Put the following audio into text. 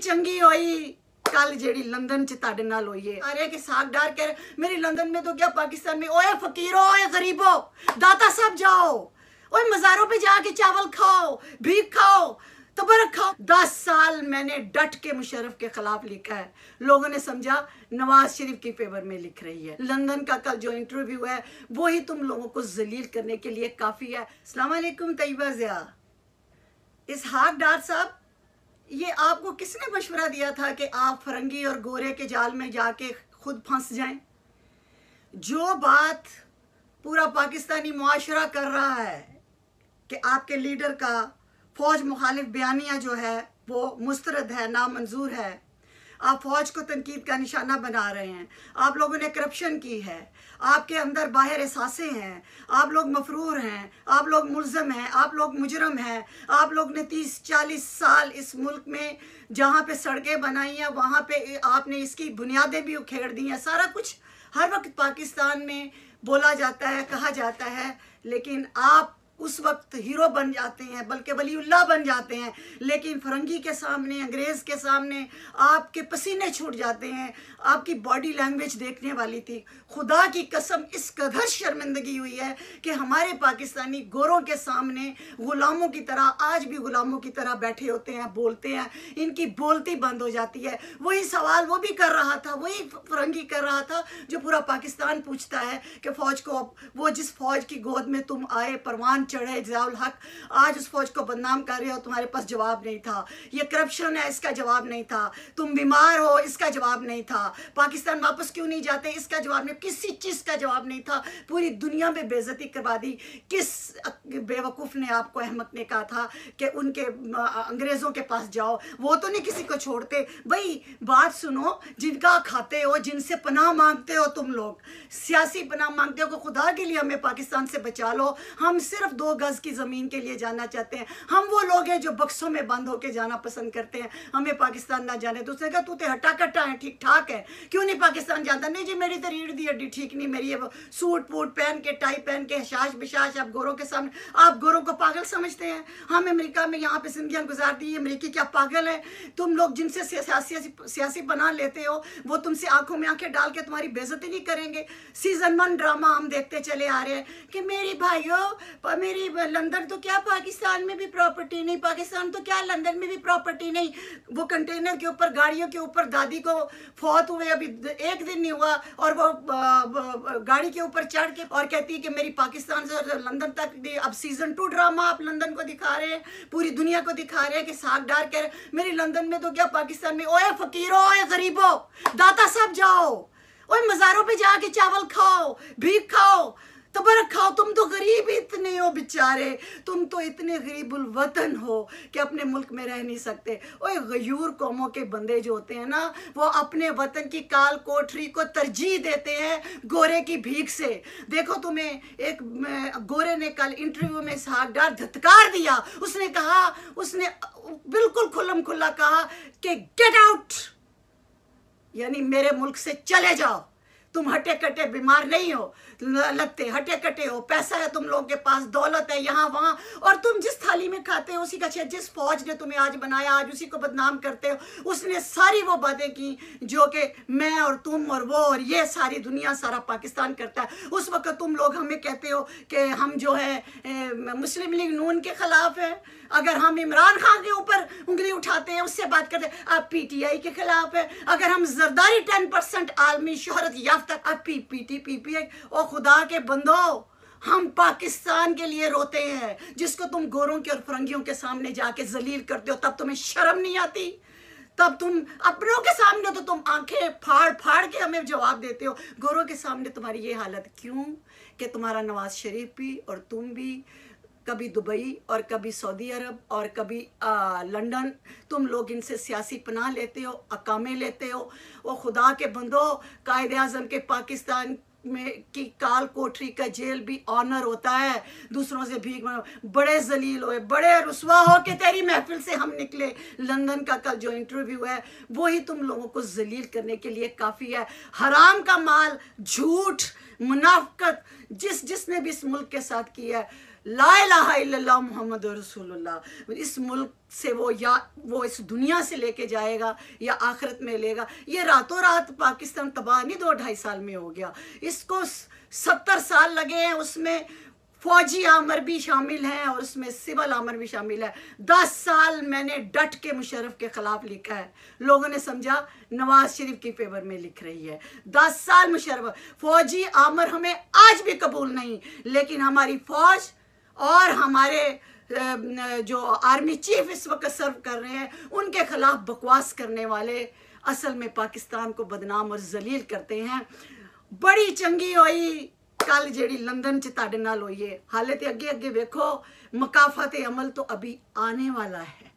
चंगी होई कल जेड़ी लंदन च तुहाडे नाल होई है। अरे कि साग डार के मेरी लंदन में तो क्या पाकिस्तान में। ओए फकीरो, ओए गरीबो, दाता साहब जाओ, ओए मज़ारों पे जाके चावल खाओ, भीख खाओ, तबरक खाओ। 10 साल मैंने डट के मुशर्रफ के खिलाफ लिखा है, लोगों ने समझा नवाज शरीफ की फेवर में लिख रही है। लंदन का कल जो इंटरव्यू है वो ही तुम लोगों को जलील करने के लिए काफ़ी है। अस्सलाम वालेकुम तैयबा ज़िया। इसहाक डार साहब, ये आपको किसने मशवरा दिया था कि आप फरंगी और गोरे के जाल में जाके खुद फंस जाएं? जो बात पूरा पाकिस्तानी मुआशरा कर रहा है कि आपके लीडर का फौज मुखालिफ बयानिया जो है वो मुस्तरद है, नामंजूर है, आप फौज को तनकीद का निशाना बना रहे हैं, आप लोगों ने करप्शन की है, आपके अंदर बाहर एहसासें हैं, आप लोग मफरूर हैं, आप लोग मुल्ज़म हैं, आप लोग मुजरम हैं, आप लोग ने 30-40 साल इस मुल्क में जहाँ पे सड़कें बनाई हैं वहाँ पे आपने इसकी बुनियादें भी उखेड़ दी हैं। सारा कुछ हर वक्त पाकिस्तान में बोला जाता है, कहा जाता है, लेकिन आप उस वक्त हीरो बन जाते हैं, बल्कि वलीउल्लाह बन जाते हैं, लेकिन फरंगी के सामने, अंग्रेज़ के सामने आपके पसीने छूट जाते हैं। आपकी बॉडी लैंग्वेज देखने वाली थी। खुदा की कसम इस कदर शर्मिंदगी हुई है कि हमारे पाकिस्तानी गोरों के सामने ग़ुलामों की तरह, आज भी ग़ुलामों की तरह बैठे होते हैं, बोलते हैं, इनकी बोलती बंद हो जाती है। वही सवाल वो भी कर रहा था, वही फरंगी कर रहा था जो पूरा पाकिस्तान पूछता है कि फ़ौज को, वो जिस फ़ौज की गोद में तुम आए, परवान चढ़े ज़ियाउल हक, आज उस फौज को बदनाम कर रहे हो, तुम्हारे पास जवाब नहीं था। ये करप्शन है, इसका जवाब नहीं था। तुम बीमार हो, इसका जवाब नहीं था। पाकिस्तान वापस क्यों नहीं जाते, इसका जवाब नहीं। किसी चीज़ का जवाब नहीं था। पूरी दुनिया में बेइज्जती करवा दी। किस बेवकूफ़ ने आपको, अहमक ने कहा था कि उनके अंग्रेज़ों के पास जाओ, वो तो नहीं किसी को छोड़ते। भाई बात सुनो, जिनका खाते हो, जिनसे पनाह मांगते हो, तुम लोग सियासी पनाह मांगते हो कि खुदा के लिए हमें पाकिस्तान से बचा लो, हम सिर्फ 2 गज की ज़मीन के लिए जाना चाहते हैं। हम वो लोग हैं जो बक्सों में बंद होके जाना पसंद करते हैं, हमें पाकिस्तान ना जाने। दूसरे का तू तो हट्टा कट्टा है, ठीक ठाक है, क्यों नहीं पाकिस्तान जाता? नहीं जी, मेरी तो रीढ़ दी हड्डी ठीक नहीं, मेरी ये सूट वूट पहन के, टाई पहन के, हशाश बिशाश, आप गोरों के सामने, आप गोरों को पागल समझते हैं। हम अमेरिका में यहाँ पे जिंदगियाँ गुजार दी, अमेरिकी क्या पागल है? तुम लोग जिनसे सियासी बना लेते हो वो तुमसे आंखों में आंखें डाल के तुम्हारी बेइज्जती नहीं करेंगे? सीज़न 1 ड्रामा हम देखते चले आ रहे हैं कि मेरी भाइयों, मेरी लंदन तो क्या पाकिस्तान में भी प्रॉपर्टी नहीं, पाकिस्तान तो क्या लंदन में भी प्रॉपर्टी नहीं। वो कंटेनर के ऊपर, गाड़ियों के ऊपर दादी को फौत हुए अभी 1 दिन नहीं हुआ और वो गाड़ी के ऊपर चढ़ के और कहती है कि मेरी पाकिस्तान से लंदन तक। अब सीज़न 2 ड्रामा आप लंदन को दिखा रहे हैं, पूरी दुनिया को दिखा रहे हैं कि साग डार कर मेरी लंदन में तो क्या पाकिस्तान में। ओए फकीरो, ओए गरीबो, दाता साहब जाओ, ओए मज़ारों पे जाके चावल खाओ, भीख खाओ, तबरक खाओ। तुम तो गरीब इतने हो बेचारे, तुम तो इतने गरीबुल वतन हो कि अपने मुल्क में रह नहीं सकते। ओए गयूर कौमों के बंदे जो होते हैं ना, वो अपने वतन की काल कोठरी को तरजीह देते हैं गोरे की भीख से। देखो, तुम्हें एक गोरे ने कल इंटरव्यू में इसहाक डार धत्कार दिया। उसने कहा, उसने बिल्कुल खुल्लम खुल्ला कहा कि गेट आउट, यानी मेरे मुल्क से चले जाओ। तुम हटे कटे बीमार नहीं हो, लगते हटे कटे हो, पैसा है तुम लोगों के पास, दौलत है यहाँ वहाँ, और तुम जिस थाली में खाते हो उसी का, जिस फौज ने तुम्हें आज बनाया आज उसी को बदनाम करते हो। उसने सारी वो बातें की जो कि मैं और तुम और वो और ये सारी दुनिया, सारा पाकिस्तान करता है। उस वक्त तुम लोग हमें कहते हो कि हम जो है मुस्लिम लीग नून के खिलाफ है। अगर हम इमरान खान के ऊपर उंगली उठाते हैं, उससे बात करते हैं, आप PTI के खिलाफ है। अगर हम जरदारी 10% आलमी शोहरत याफ्ता, आप PPI। और खुदा के बंदो, हम पाकिस्तान के लिए रोते हैं, जिसको तुम गोरों के और फरंगियों के सामने जाके जलील करते हो। तब तुम्हें शर्म नहीं आती? तब तुम अपनों के सामने तो तुम आंखें फाड़ फाड़ के हमें जवाब देते हो, गोरों के सामने तुम्हारी ये हालत क्यों? कि तुम्हारा नवाज शरीफ भी और तुम भी कभी दुबई और कभी सऊदी अरब और कभी लंदन, तुम लोग इनसे सियासी पनाह लेते हो, अकामे लेते हो। वो खुदा के बंदो, कायदे आज़म के पाकिस्तान में की काल कोठरी का जेल भी ऑनर होता है। दूसरों से भीख मांगो, बड़े जलील हुए, बड़े रुसवा हो के तेरी महफिल से हम निकले। लंदन का कल जो इंटरव्यू है वो ही तुम लोगों को जलील करने के लिए काफ़ी है। हराम का माल, झूठ, मुनाफकत जिसने भी इस मुल्क के साथ किया है, ला इलाहा इल्लल्लाह मुहम्मद रसूलुल्लाह इस मुल्क से वो इस दुनिया से लेके जाएगा या आखिरत में लेगा। ये रातों रात पाकिस्तान तबाह नहीं 2-2.5 साल में हो गया, इसको 70 साल लगे हैं। उसमें फौजी आमर भी शामिल हैं और उसमें सिविल आमर भी शामिल है। 10 साल मैंने डट के मुशर्रफ के खिलाफ लिखा है, लोगों ने समझा नवाज शरीफ की फेवर में लिख रही है। 10 साल मुशर्रफ फौजी आमर हमें आज भी कबूल नहीं, लेकिन हमारी फौज और हमारे जो आर्मी चीफ इस वक्त सर्व कर रहे हैं उनके खिलाफ बकवास करने वाले असल में पाकिस्तान को बदनाम और जलील करते हैं। बड़ी चंगी होई कल जेड़ी लंदन च तुहाडे नाल होई है, हाले ते अगे अगे वेखो, मकाफाते अमल तो अभी आने वाला है।